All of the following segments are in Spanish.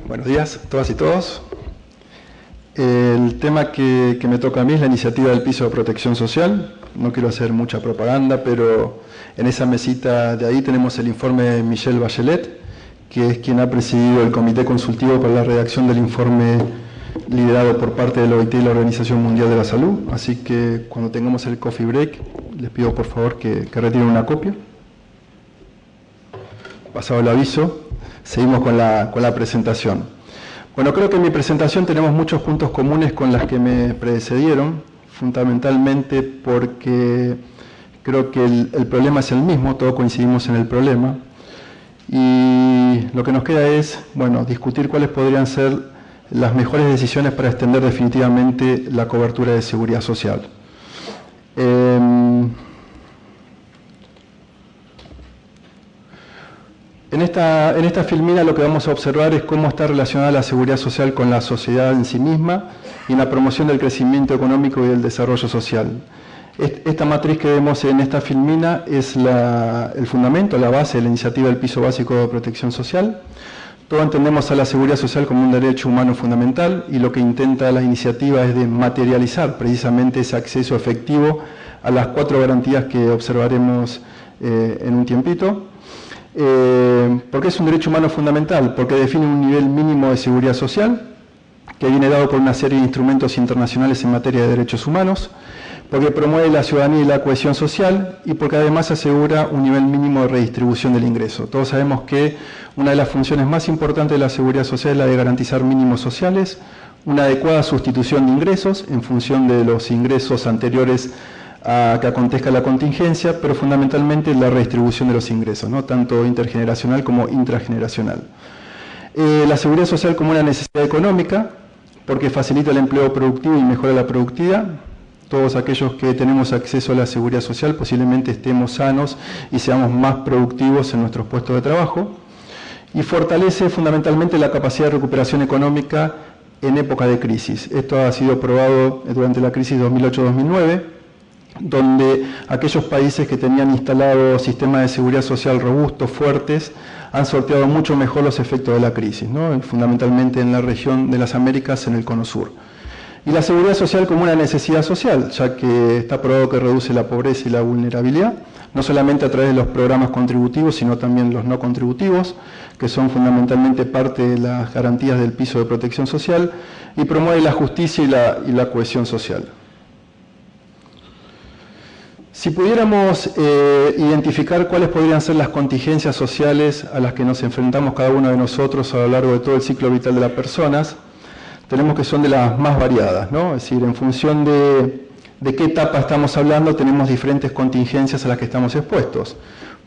Buenos días a todas y todos. El tema que me toca a mí es la iniciativa del piso de protección social. No quiero hacer mucha propaganda, pero en esa mesita de ahí tenemos el informe de Michelle Bachelet, que es quien ha presidido el comité consultivo para la redacción del informe liderado por parte de la OIT y la Organización Mundial de la Salud. Así que cuando tengamos el coffee break, les pido por favor que retiren una copia. Pasado el aviso, seguimos con la presentación. Bueno, creo que en mi presentación tenemos muchos puntos comunes con las que me precedieron, fundamentalmente porque creo que el problema es el mismo, todos coincidimos en el problema, y lo que nos queda es, bueno, discutir cuáles podrían ser las mejores decisiones para extender definitivamente la cobertura de seguridad social. En esta filmina lo que vamos a observar es cómo está relacionada la seguridad social con la sociedad en sí misma y en la promoción del crecimiento económico y del desarrollo social. Esta matriz que vemos en esta filmina es el fundamento, la base de la iniciativa del piso básico de protección social. Todos entendemos a la seguridad social como un derecho humano fundamental y lo que intenta la iniciativa es de materializar precisamente ese acceso efectivo a las 4 garantías que observaremos en un tiempito. ¿Por qué es un derecho humano fundamental? Porque define un nivel mínimo de seguridad social que viene dado por una serie de instrumentos internacionales en materia de derechos humanos, porque promueve la ciudadanía y la cohesión social y porque además asegura un nivel mínimo de redistribución del ingreso. Todos sabemos que una de las funciones más importantes de la seguridad social es la de garantizar mínimos sociales, una adecuada sustitución de ingresos en función de los ingresos anteriores a que acontezca la contingencia, pero fundamentalmente la redistribución de los ingresos, ¿no? Tanto intergeneracional como intrageneracional. La seguridad social como una necesidad económica, porque facilita el empleo productivo y mejora la productividad. Todos aquellos que tenemos acceso a la seguridad social posiblemente estemos sanos y seamos más productivos en nuestros puestos de trabajo. Y fortalece fundamentalmente la capacidad de recuperación económica en época de crisis. Esto ha sido probado durante la crisis 2008-2009, donde aquellos países que tenían instalados sistemas de seguridad social robustos, fuertes, han sorteado mucho mejor los efectos de la crisis, ¿no? Fundamentalmente en la región de las Américas, en el Cono Sur. Y la seguridad social como una necesidad social, ya que está probado que reduce la pobreza y la vulnerabilidad, no solamente a través de los programas contributivos, sino también los no contributivos, que son fundamentalmente parte de las garantías del piso de protección social, y promueve la justicia y la cohesión social. Si pudiéramos identificar cuáles podrían ser las contingencias sociales a las que nos enfrentamos cada uno de nosotros a lo largo de todo el ciclo vital de las personas, tenemos que son de las más variadas, ¿no? Es decir, en función de qué etapa estamos hablando, tenemos diferentes contingencias a las que estamos expuestos.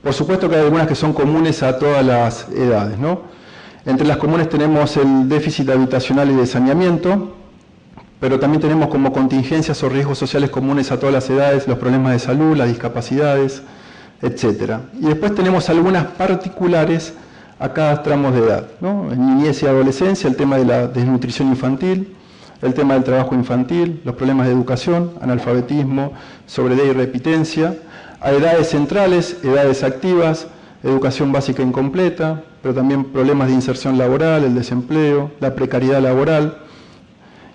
Por supuesto que hay algunas que son comunes a todas las edades, ¿no? Entre las comunes tenemos el déficit habitacional y de saneamiento, pero también tenemos como contingencias o riesgos sociales comunes a todas las edades los problemas de salud, las discapacidades, etc. Y después tenemos algunas particulares a cada tramo de edad, ¿no? En niñez y adolescencia, el tema de la desnutrición infantil, el tema del trabajo infantil, los problemas de educación, analfabetismo, sobreedad y repitencia, a edades centrales, edades activas, educación básica incompleta, pero también problemas de inserción laboral, el desempleo, la precariedad laboral,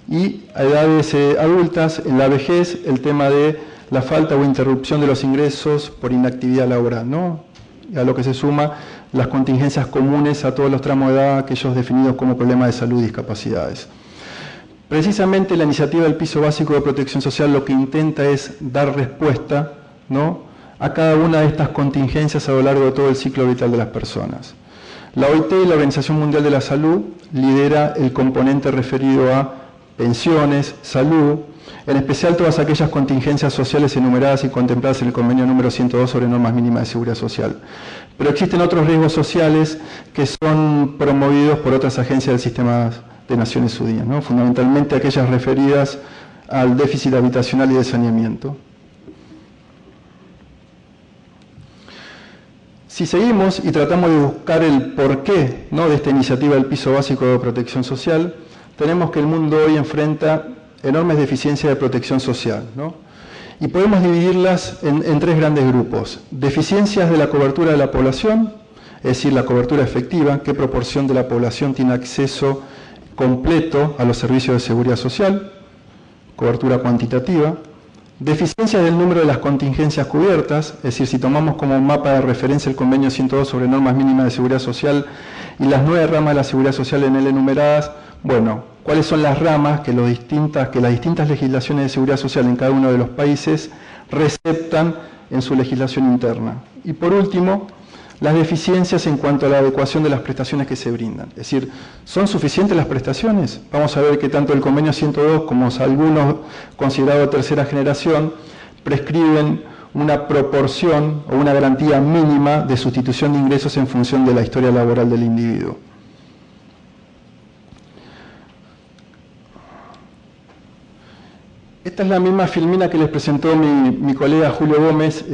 y a edades adultas, en la vejez, el tema de la falta o interrupción de los ingresos por inactividad laboral, ¿no? Y a lo que se suma las contingencias comunes a todos los tramos de edad, aquellos definidos como problemas de salud y discapacidades. Precisamente la iniciativa del piso básico de protección social lo que intenta es dar respuesta, ¿no?, a cada una de estas contingencias a lo largo de todo el ciclo vital de las personas. La OIT y la Organización Mundial de la Salud lidera el componente referido a pensiones, salud, en especial todas aquellas contingencias sociales enumeradas y contempladas en el convenio número 102 sobre normas mínimas de seguridad social. Pero existen otros riesgos sociales que son promovidos por otras agencias del sistema de Naciones Unidas, ¿no? Fundamentalmente aquellas referidas al déficit habitacional y de saneamiento. Si seguimos y tratamos de buscar el porqué, ¿no?, de esta iniciativa del piso básico de protección social, tenemos que el mundo hoy enfrenta enormes deficiencias de protección social, ¿no? Y podemos dividirlas en 3 grandes grupos. Deficiencias de la cobertura de la población, es decir, la cobertura efectiva, qué proporción de la población tiene acceso completo a los servicios de seguridad social, cobertura cuantitativa, deficiencia del número de las contingencias cubiertas, es decir, si tomamos como mapa de referencia el convenio 102 sobre normas mínimas de seguridad social y las 9 ramas de la seguridad social en él enumeradas, bueno, ¿cuáles son las ramas que las distintas legislaciones de seguridad social en cada uno de los países receptan en su legislación interna? Y por último, las deficiencias en cuanto a la adecuación de las prestaciones que se brindan. Es decir, ¿son suficientes las prestaciones? Vamos a ver que tanto el convenio 102 como algunos considerados de tercera generación prescriben una proporción o una garantía mínima de sustitución de ingresos en función de la historia laboral del individuo. Esta es la misma filmina que les presentó mi colega Julio Gómez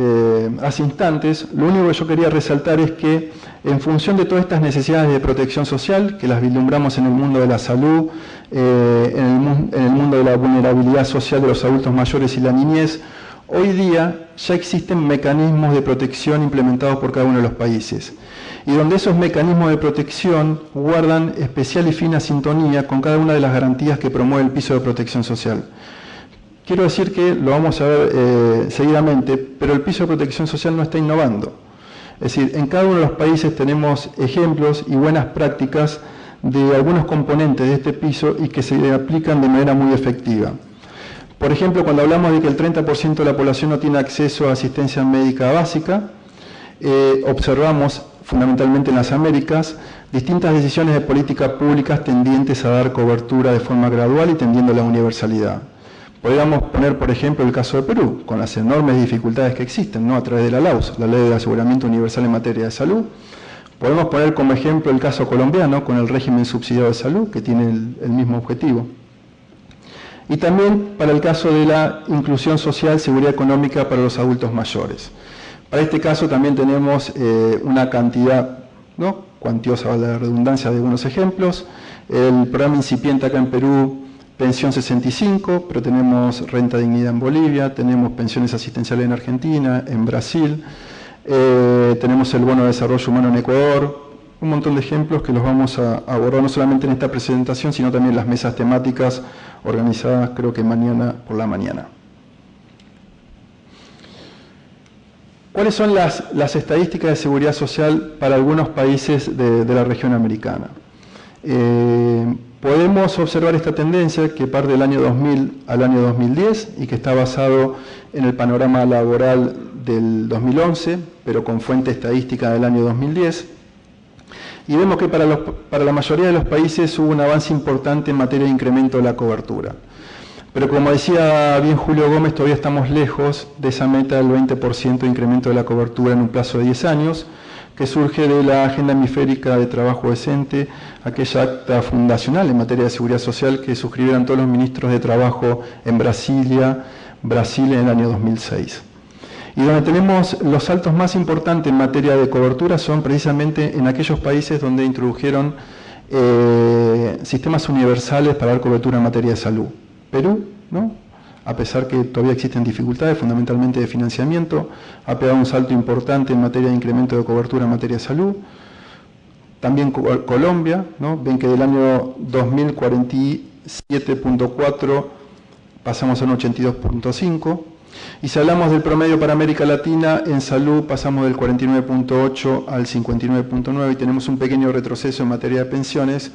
hace instantes. Lo único que yo quería resaltar es que en función de todas estas necesidades de protección social, que las vislumbramos en el mundo de la salud, en el mundo de la vulnerabilidad social de los adultos mayores y la niñez, hoy día ya existen mecanismos de protección implementados por cada uno de los países, y donde esos mecanismos de protección guardan especial y fina sintonía con cada una de las garantías que promueve el piso de protección social. Quiero decir que lo vamos a ver seguidamente, pero el piso de protección social no está innovando. Es decir, en cada uno de los países tenemos ejemplos y buenas prácticas de algunos componentes de este piso y que se aplican de manera muy efectiva. Por ejemplo, cuando hablamos de que el 30% de la población no tiene acceso a asistencia médica básica, observamos, fundamentalmente en las Américas, distintas decisiones de política públicas tendientes a dar cobertura de forma gradual y tendiendo a la universalidad. Podríamos poner, por ejemplo, el caso de Perú, con las enormes dificultades que existen, ¿no?, a través de la LAUS, la Ley de Aseguramiento Universal en Materia de Salud. Podemos poner como ejemplo el caso colombiano, con el régimen subsidiado de salud, que tiene el mismo objetivo. Y también para el caso de la inclusión social, seguridad económica para los adultos mayores. Para este caso también tenemos una cantidad, ¿no?, cuantiosa, vale la redundancia, de algunos ejemplos. El programa incipiente acá en Perú, Pensión 65, pero tenemos Renta Dignidad en Bolivia, tenemos pensiones asistenciales en Argentina, en Brasil, tenemos el Bono de Desarrollo Humano en Ecuador, un montón de ejemplos que los vamos a abordar no solamente en esta presentación, sino también en las mesas temáticas organizadas, creo que mañana por la mañana. ¿Cuáles son las estadísticas de seguridad social para algunos países de la región americana? Podemos observar esta tendencia que parte del año 2000 al año 2010 y que está basado en el panorama laboral del 2011, pero con fuente estadística del año 2010. Y vemos que para la mayoría de los países hubo un avance importante en materia de incremento de la cobertura. Pero como decía bien Julio Gómez, todavía estamos lejos de esa meta del 20% de incremento de la cobertura en un plazo de 10 años, que surge de la Agenda Hemisférica de Trabajo Decente, aquella acta fundacional en materia de seguridad social que suscribieron todos los ministros de Trabajo en Brasil en el año 2006. Y donde tenemos los saltos más importantes en materia de cobertura son precisamente en aquellos países donde introdujeron sistemas universales para dar cobertura en materia de salud. Perú, ¿no?, a pesar que todavía existen dificultades, fundamentalmente de financiamiento, ha pegado un salto importante en materia de incremento de cobertura en materia de salud. También Colombia, ¿no?, ven que del año 2047.4 pasamos a un 82.5. Y si hablamos del promedio para América Latina, en salud pasamos del 49.8 al 59.9 y tenemos un pequeño retroceso en materia de pensiones,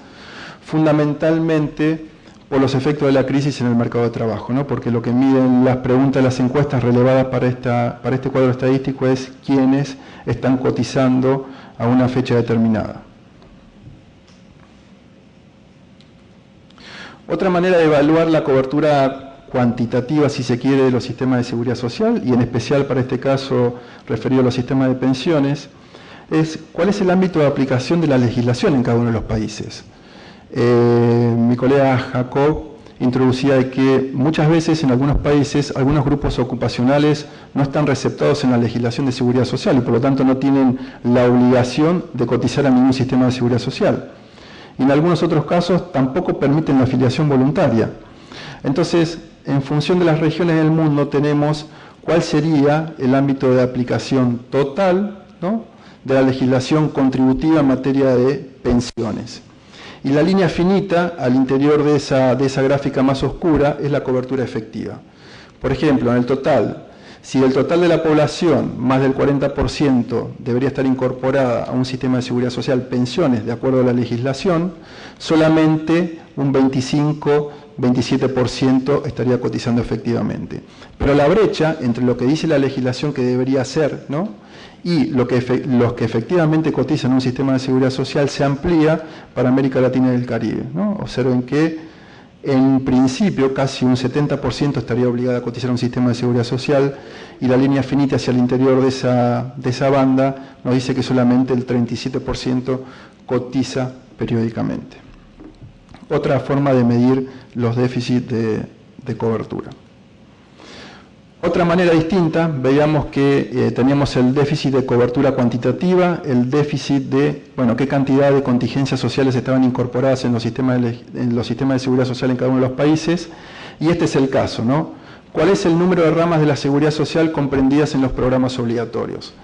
fundamentalmente por los efectos de la crisis en el mercado de trabajo, ¿no?, porque lo que miden las preguntas de las encuestas relevadas para este cuadro estadístico es quiénes están cotizando a una fecha determinada. Otra manera de evaluar la cobertura cuantitativa, si se quiere, de los sistemas de seguridad social, y en especial para este caso referido a los sistemas de pensiones, es cuál es el ámbito de aplicación de la legislación en cada uno de los países. Mi colega Jacob introducía de que muchas veces en algunos países algunos grupos ocupacionales no están receptados en la legislación de seguridad social y por lo tanto no tienen la obligación de cotizar a ningún sistema de seguridad social. Y en algunos otros casos tampoco permiten la afiliación voluntaria. Entonces, en función de las regiones del mundo tenemos cuál sería el ámbito de aplicación total, ¿no?, de la legislación contributiva en materia de pensiones. Y la línea finita al interior de esa gráfica más oscura es la cobertura efectiva. Por ejemplo, en el total, si del total de la población, más del 40% debería estar incorporada a un sistema de seguridad social, pensiones, de acuerdo a la legislación, solamente un 27% estaría cotizando efectivamente. Pero la brecha entre lo que dice la legislación que debería ser, ¿no?, y los que efectivamente cotizan en un sistema de seguridad social se amplía para América Latina y el Caribe, ¿no? Observen que en principio casi un 70% estaría obligado a cotizar un sistema de seguridad social y la línea finita hacia el interior de esa banda nos dice que solamente el 37% cotiza periódicamente. Otra forma de medir los déficits de cobertura. Otra manera distinta, veíamos que teníamos el déficit de cobertura cuantitativa, el déficit de, bueno, qué cantidad de contingencias sociales estaban incorporadas en los sistemas de seguridad social en cada uno de los países, y este es el caso, ¿no? ¿Cuál es el número de ramas de la seguridad social comprendidas en los programas obligatorios?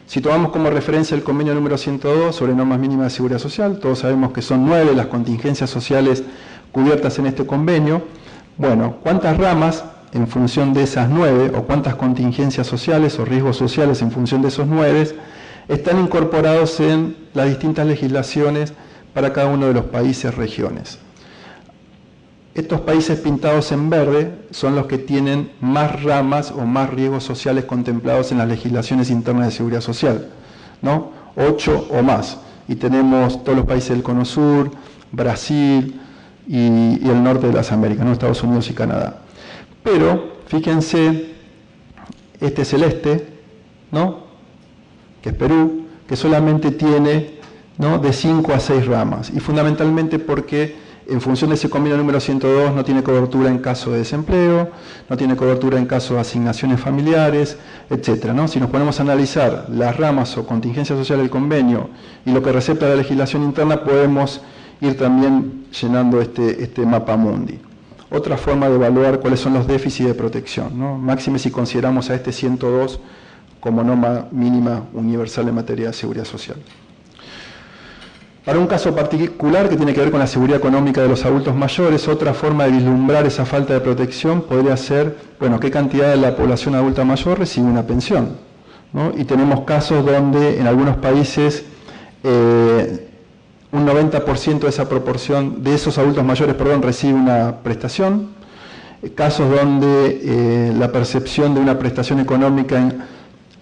Si tomamos como referencia el convenio número 102 sobre normas mínimas de seguridad social, todos sabemos que son 9 las contingencias sociales cubiertas en este convenio. Bueno, ¿cuántas ramas en función de esas 9, o cuántas contingencias sociales o riesgos sociales en función de esos 9, están incorporados en las distintas legislaciones para cada uno de los países, regiones? Estos países pintados en verde son los que tienen más ramas o más riesgos sociales contemplados en las legislaciones internas de seguridad social, ¿no? 8 o más. Y tenemos todos los países del Cono Sur, Brasil y el norte de las Américas, ¿no?, Estados Unidos y Canadá. Pero, fíjense, este celeste, ¿no?, que es Perú, que solamente tiene, ¿no?, de 5 a 6 ramas, y fundamentalmente porque en función de ese convenio número 102 no tiene cobertura en caso de desempleo, no tiene cobertura en caso de asignaciones familiares, etcétera, ¿no? Si nos ponemos a analizar las ramas o contingencias sociales del convenio y lo que recepta la legislación interna, podemos ir también llenando este mapa mundi. Otra forma de evaluar cuáles son los déficits de protección, ¿no?, máxime si consideramos a este 102 como norma mínima universal en materia de seguridad social. Para un caso particular que tiene que ver con la seguridad económica de los adultos mayores, otra forma de vislumbrar esa falta de protección podría ser, bueno, qué cantidad de la población adulta mayor recibe una pensión, ¿no? Y tenemos casos donde en algunos países un 90% de esa proporción, de esos adultos mayores, recibe una prestación. Casos donde la percepción de una prestación económica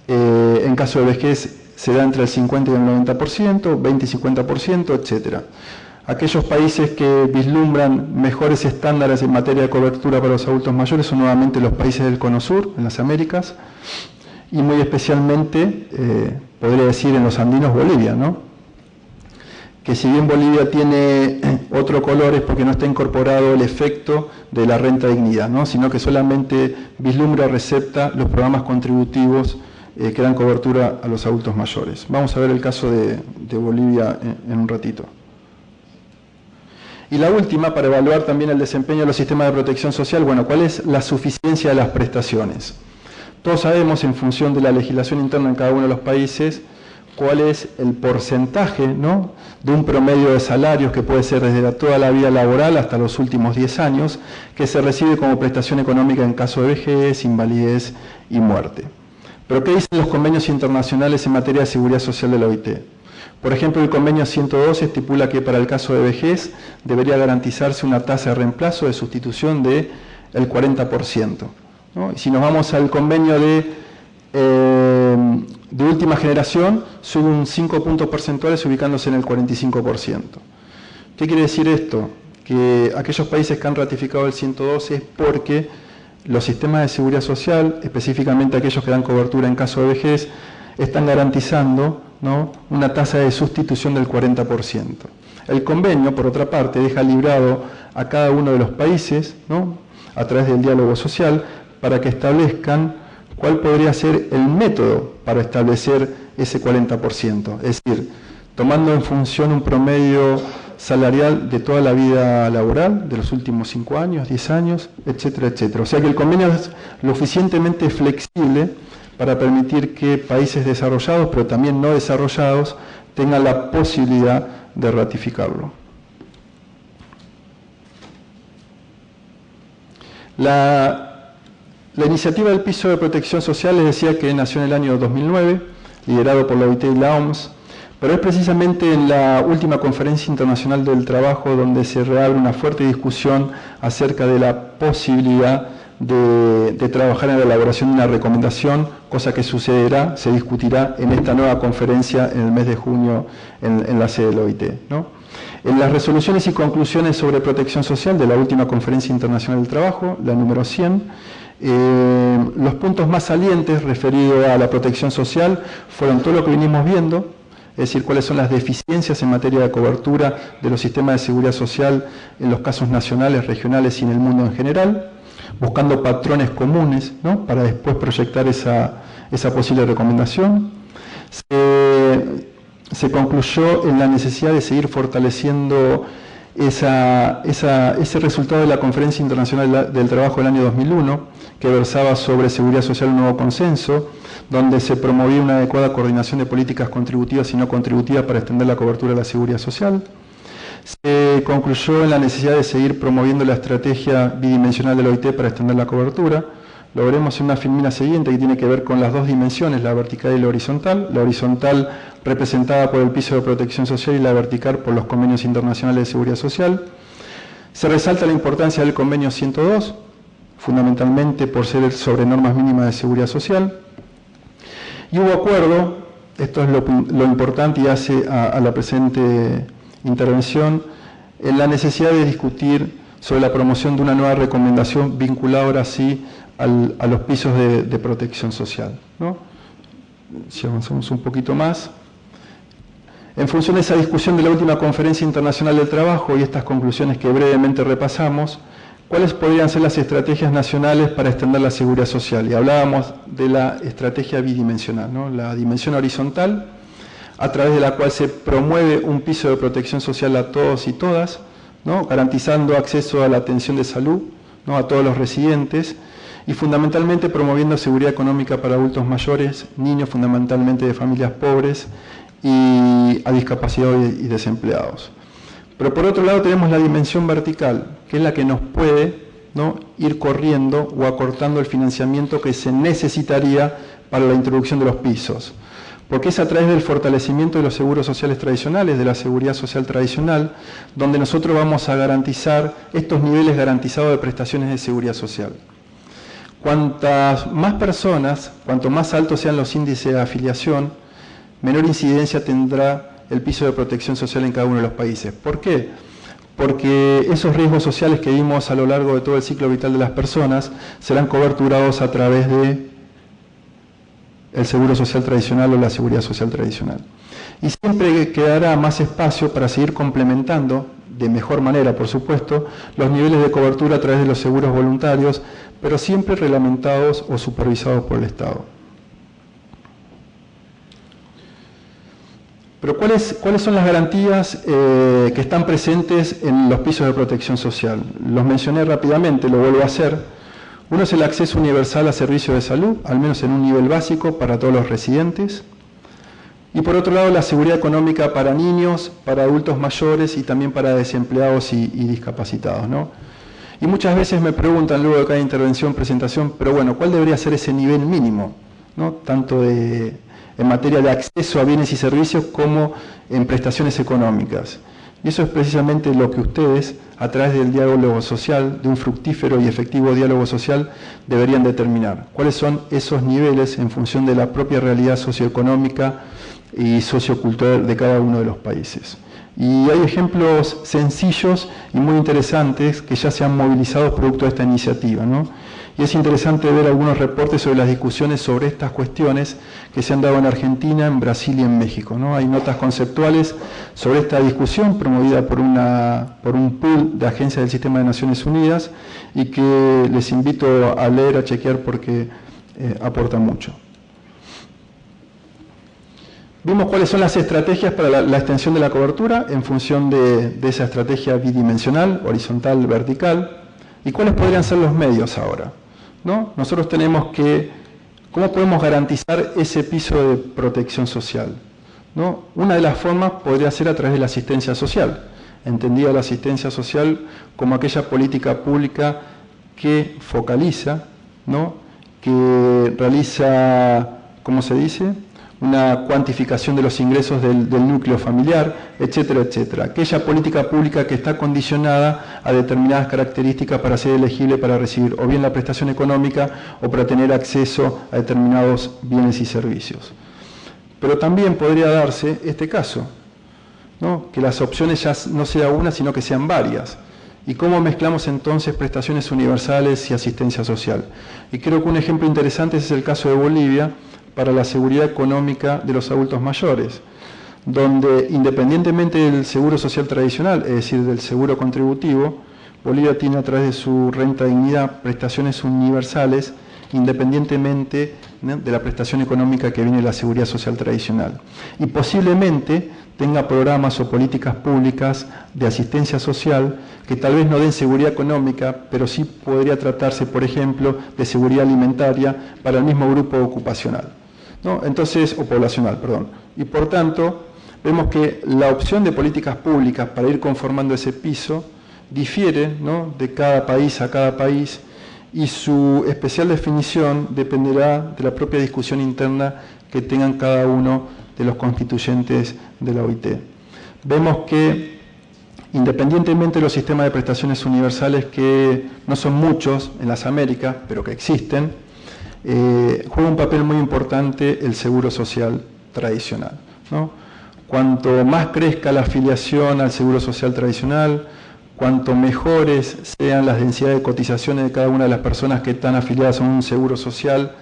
en caso de vejez se da entre el 50 y el 90%, 20 y 50%, etc. Aquellos países que vislumbran mejores estándares en materia de cobertura para los adultos mayores son nuevamente los países del Cono Sur, en las Américas, y muy especialmente, podría decir, en los andinos, Bolivia, ¿no?, que si bien Bolivia tiene otro color es porque no está incorporado el efecto de la renta dignidad, ¿no?, sino que solamente vislumbra, recepta los programas contributivos que dan cobertura a los adultos mayores. Vamos a ver el caso de Bolivia en un ratito. Y la última, para evaluar también el desempeño de los sistemas de protección social, bueno, ¿cuál es la suficiencia de las prestaciones? Todos sabemos, en función de la legislación interna en cada uno de los países, cuál es el porcentaje, ¿no?, de un promedio de salarios que puede ser desde toda la vida laboral hasta los últimos 10 años, que se recibe como prestación económica en caso de vejez, invalidez y muerte. Pero ¿qué dicen los convenios internacionales en materia de seguridad social de la OIT? Por ejemplo, el convenio 102 estipula que para el caso de vejez debería garantizarse una tasa de reemplazo de sustitución del 40%, ¿no? Y si nos vamos al convenio de última generación, sube un 5 puntos porcentuales ubicándose en el 45%. ¿Qué quiere decir esto? Que aquellos países que han ratificado el 102 es porque los sistemas de seguridad social, específicamente aquellos que dan cobertura en caso de vejez, están garantizando, ¿no?, una tasa de sustitución del 40%. El convenio, por otra parte, deja librado a cada uno de los países, ¿no?, a través del diálogo social, para que establezcan cuál podría ser el método para establecer ese 40%. Es decir, tomando en función un promedio salarial de toda la vida laboral, de los últimos 5 años, 10 años, etcétera, etcétera. O sea que el convenio es lo suficientemente flexible para permitir que países desarrollados, pero también no desarrollados, tengan la posibilidad de ratificarlo. La iniciativa del piso de protección social les decía que nació en el año 2009, liderado por la OIT y la OMS, pero es precisamente en la última Conferencia Internacional del Trabajo donde se reabre una fuerte discusión acerca de la posibilidad de trabajar en la elaboración de una recomendación, cosa que sucederá, se discutirá en esta nueva conferencia en el mes de junio en la sede de la OIT, ¿no? En las resoluciones y conclusiones sobre protección social de la última Conferencia Internacional del Trabajo, la número 100, los puntos más salientes referidos a la protección social fueron todo lo que venimos viendo, es decir, cuáles son las deficiencias en materia de cobertura de los sistemas de seguridad social en los casos nacionales, regionales y en el mundo en general, buscando patrones comunes, ¿no?, para después proyectar esa posible recomendación. Se concluyó en la necesidad de seguir fortaleciendo ese resultado de la Conferencia Internacional del Trabajo del año 2001, que versaba sobre seguridad social, un nuevo consenso, donde se promovía una adecuada coordinación de políticas contributivas y no contributivas para extender la cobertura de la seguridad social. Se concluyó en la necesidad de seguir promoviendo la estrategia bidimensional de la OIT para extender la cobertura. Lo veremos en una filmina siguiente que tiene que ver con las dos dimensiones, la vertical y la horizontal representada por el piso de protección social y la vertical por los convenios internacionales de seguridad social. Se resalta la importancia del convenio 102, fundamentalmente por ser sobre normas mínimas de seguridad social. Y hubo acuerdo, esto es lo importante y hace a la presente intervención, en la necesidad de discutir sobre la promoción de una nueva recomendación vinculada ahora sí a los pisos de protección social, ¿no? Si avanzamos un poquito más. En función de esa discusión de la última Conferencia Internacional del Trabajo y estas conclusiones que brevemente repasamos, ¿cuáles podrían ser las estrategias nacionales para extender la seguridad social? Y hablábamos de la estrategia bidimensional, ¿no? La dimensión horizontal, a través de la cual se promueve un piso de protección social a todos y todas, ¿no?, garantizando acceso a la atención de salud, ¿no?, a todos los residentes, y fundamentalmente promoviendo seguridad económica para adultos mayores, niños fundamentalmente de familias pobres y a discapacitados y desempleados. Pero por otro lado tenemos la dimensión vertical, que es la que nos puede, ¿no?, ir corriendo o acortando el financiamiento que se necesitaría para la introducción de los pisos. Porque es a través del fortalecimiento de los seguros sociales tradicionales, de la seguridad social tradicional, donde nosotros vamos a garantizar estos niveles garantizados de prestaciones de seguridad social. Cuantas más personas, cuanto más altos sean los índices de afiliación, menor incidencia tendrá el piso de protección social en cada uno de los países. ¿Por qué? Porque esos riesgos sociales que vimos a lo largo de todo el ciclo vital de las personas serán coberturados a través de el seguro social tradicional o la seguridad social tradicional. Y siempre quedará más espacio para seguir complementando, de mejor manera por supuesto, los niveles de cobertura a través de los seguros voluntarios, pero siempre reglamentados o supervisados por el Estado. Pero ¿cuáles son las garantías que están presentes en los pisos de protección social? Los mencioné rápidamente, lo vuelvo a hacer. Uno es el acceso universal a servicios de salud, al menos en un nivel básico para todos los residentes. Y por otro lado, la seguridad económica para niños, para adultos mayores y también para desempleados y discapacitados, ¿no? Y muchas veces me preguntan luego de cada intervención, presentación, pero bueno, ¿cuál debería ser ese nivel mínimo, ¿no?, tanto en materia de acceso a bienes y servicios como en prestaciones económicas? Y eso es precisamente lo que ustedes, a través del diálogo social, de un fructífero y efectivo diálogo social, deberían determinar. ¿Cuáles son esos niveles en función de la propia realidad socioeconómica y sociocultural de cada uno de los países? Y hay ejemplos sencillos y muy interesantes que ya se han movilizado producto de esta iniciativa, ¿no? Y es interesante ver algunos reportes sobre las discusiones sobre estas cuestiones que se han dado en Argentina, en Brasil y en México, ¿no? Hay notas conceptuales sobre esta discusión promovida por un pool de agencias del Sistema de Naciones Unidas y que les invito a leer, a chequear porque aporta mucho. Vimos cuáles son las estrategias para la extensión de la cobertura en función de esa estrategia bidimensional, horizontal, vertical, y cuáles podrían ser los medios ahora, ¿no? Nosotros tenemos que ¿Cómo podemos garantizar ese piso de protección social? ¿No? Una de las formas podría ser a través de la asistencia social, entendida la asistencia social como aquella política pública que focaliza, ¿no? Que realiza, ¿cómo se dice?, una cuantificación de los ingresos del núcleo familiar, etcétera, etcétera. Aquella política pública que está condicionada a determinadas características para ser elegible para recibir o bien la prestación económica o para tener acceso a determinados bienes y servicios. Pero también podría darse este caso, ¿no? Que las opciones ya no sea una, sino que sean varias. ¿Y cómo mezclamos entonces prestaciones universales y asistencia social? Y creo que un ejemplo interesante es el caso de Bolivia, para la seguridad económica de los adultos mayores, donde independientemente del seguro social tradicional, es decir, del seguro contributivo, Bolivia tiene a través de su renta de dignidad prestaciones universales, independientemente, ¿no?, de la prestación económica que viene de la seguridad social tradicional. Y posiblemente tenga programas o políticas públicas de asistencia social que tal vez no den seguridad económica, pero sí podría tratarse, por ejemplo, de seguridad alimentaria para el mismo grupo ocupacional, ¿no? Entonces, o poblacional, perdón. Y por tanto, vemos que la opción de políticas públicas para ir conformando ese piso difiere, ¿no?, de cada país a cada país, y su especial definición dependerá de la propia discusión interna que tengan cada uno de los constituyentes de la OIT. Vemos que, independientemente de los sistemas de prestaciones universales, que no son muchos en las Américas, pero que existen, juega un papel muy importante el seguro social tradicional, ¿no? Cuanto más crezca la afiliación al seguro social tradicional, cuanto mejores sean las densidades de cotizaciones de cada una de las personas que están afiliadas a un seguro social,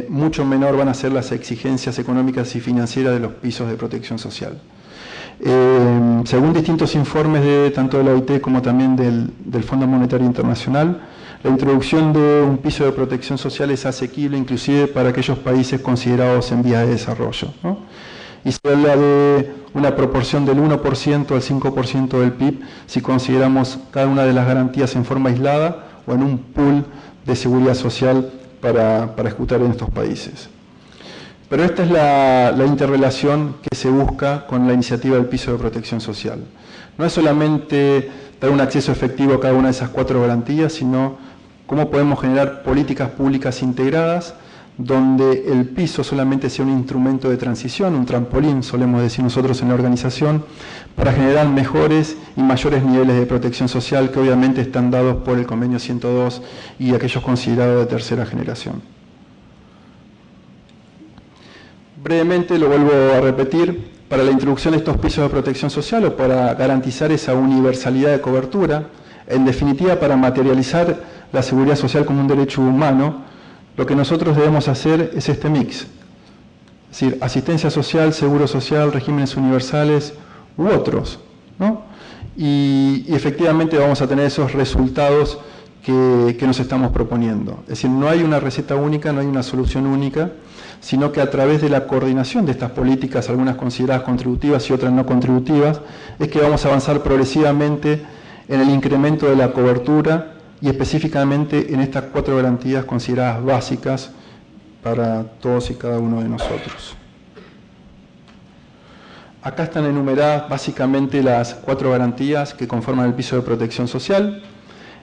mucho menor van a ser las exigencias económicas y financieras de los pisos de protección social. Según distintos informes tanto de la OIT como también del Fondo Monetario Internacional, la introducción de un piso de protección social es asequible inclusive para aquellos países considerados en vías de desarrollo, ¿no? Y se habla de una proporción del 1% al 5% del PIB si consideramos cada una de las garantías en forma aislada o en un pool de seguridad social para ejecutar en estos países. Pero esta es la interrelación que se busca con la iniciativa del piso de protección social. No es solamente dar un acceso efectivo a cada una de esas 4 garantías, sino cómo podemos generar políticas públicas integradas donde el piso solamente sea un instrumento de transición, un trampolín, solemos decir nosotros en la organización, para generar mejores y mayores niveles de protección social que obviamente están dados por el Convenio 102 y aquellos considerados de tercera generación. Brevemente lo vuelvo a repetir, para la introducción de estos pisos de protección social o para garantizar esa universalidad de cobertura, en definitiva para materializar la seguridad social como un derecho humano, lo que nosotros debemos hacer es este mix, es decir, asistencia social, seguro social, regímenes universales u otros, ¿no? Y efectivamente vamos a tener esos resultados que nos estamos proponiendo. Es decir, no hay una receta única, no hay una solución única, sino que a través de la coordinación de estas políticas, algunas consideradas contributivas y otras no contributivas, es que vamos a avanzar progresivamente en el incremento de la cobertura y específicamente en estas 4 garantías consideradas básicas para todos y cada uno de nosotros. Acá están enumeradas básicamente las 4 garantías que conforman el piso de protección social.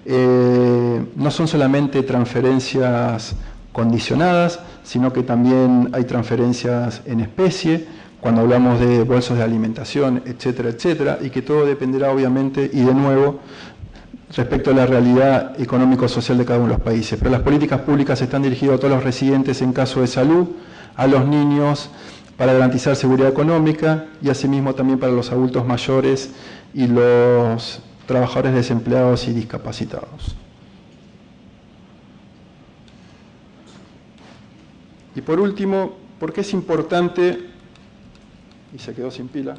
No son solamente transferencias condicionadas, sino que también hay transferencias en especie, cuando hablamos de bolsos de alimentación, etcétera, etcétera, y que todo dependerá obviamente, y de nuevo, respecto a la realidad económico-social de cada uno de los países. Pero las políticas públicas están dirigidas a todos los residentes en caso de salud, a los niños para garantizar seguridad económica y asimismo también para los adultos mayores y los trabajadores desempleados y discapacitados. Y por último, ¿por qué es importante? Y se quedó sin pila.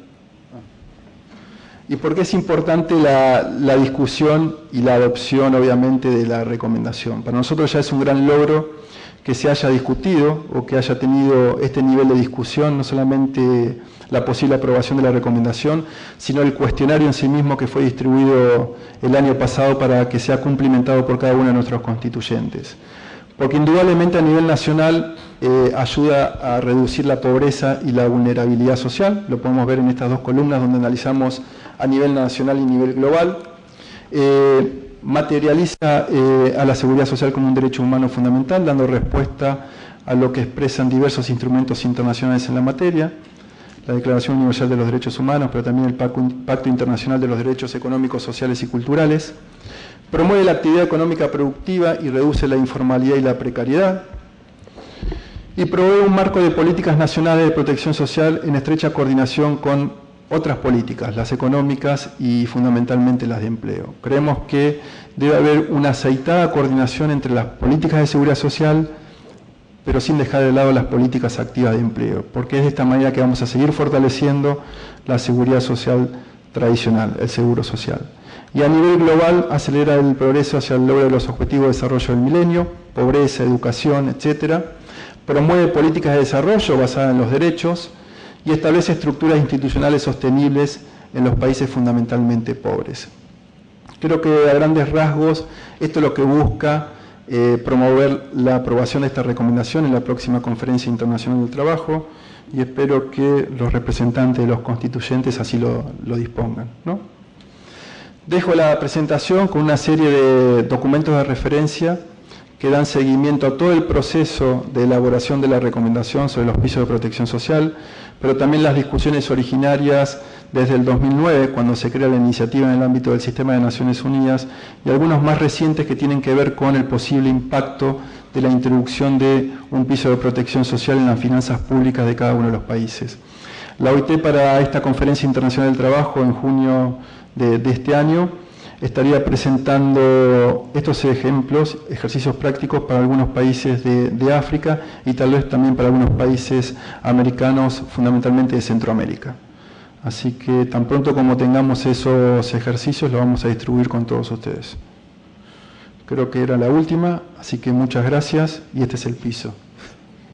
¿Y por qué es importante la discusión y la adopción, obviamente, de la recomendación? Para nosotros ya es un gran logro que se haya discutido o que haya tenido este nivel de discusión, no solamente la posible aprobación de la recomendación, sino el cuestionario en sí mismo que fue distribuido el año pasado para que sea cumplimentado por cada uno de nuestros constituyentes. porque indudablemente a nivel nacional ayuda a reducir la pobreza y la vulnerabilidad social. Lo podemos ver en estas dos columnas donde analizamos a nivel nacional y nivel global. Materializa a la seguridad social como un derecho humano fundamental, dando respuesta a lo que expresan diversos instrumentos internacionales en la materia, la Declaración Universal de los Derechos Humanos, pero también el Pacto Internacional de los Derechos Económicos, Sociales y Culturales. Promueve la actividad económica productiva y reduce la informalidad y la precariedad. Y provee un marco de políticas nacionales de protección social en estrecha coordinación con otras políticas, las económicas y fundamentalmente las de empleo. Creemos que debe haber una aceitada coordinación entre las políticas de seguridad social, pero sin dejar de lado las políticas activas de empleo, porque es de esta manera que vamos a seguir fortaleciendo la seguridad social tradicional, el seguro social. Y a nivel global, acelera el progreso hacia el logro de los objetivos de desarrollo del milenio, pobreza, educación, etc. Promueve políticas de desarrollo basadas en los derechos y establece estructuras institucionales sostenibles en los países fundamentalmente pobres. Creo que a grandes rasgos esto es lo que busca promover la aprobación de esta recomendación en la próxima Conferencia Internacional del Trabajo, y espero que los representantes de los constituyentes así lo dispongan, ¿no? Dejo la presentación con una serie de documentos de referencia que dan seguimiento a todo el proceso de elaboración de la recomendación sobre los pisos de protección social, pero también las discusiones originarias desde el 2009, cuando se crea la iniciativa en el ámbito del Sistema de Naciones Unidas, y algunos más recientes que tienen que ver con el posible impacto de la introducción de un piso de protección social en las finanzas públicas de cada uno de los países. La OIT, para esta Conferencia Internacional del Trabajo en junio de este año, estaría presentando estos ejemplos, ejercicios prácticos para algunos países de África y tal vez también para algunos países americanos, fundamentalmente de Centroamérica. Así que tan pronto como tengamos esos ejercicios, los vamos a distribuir con todos ustedes. Creo que era la última, así que muchas gracias y este es el piso.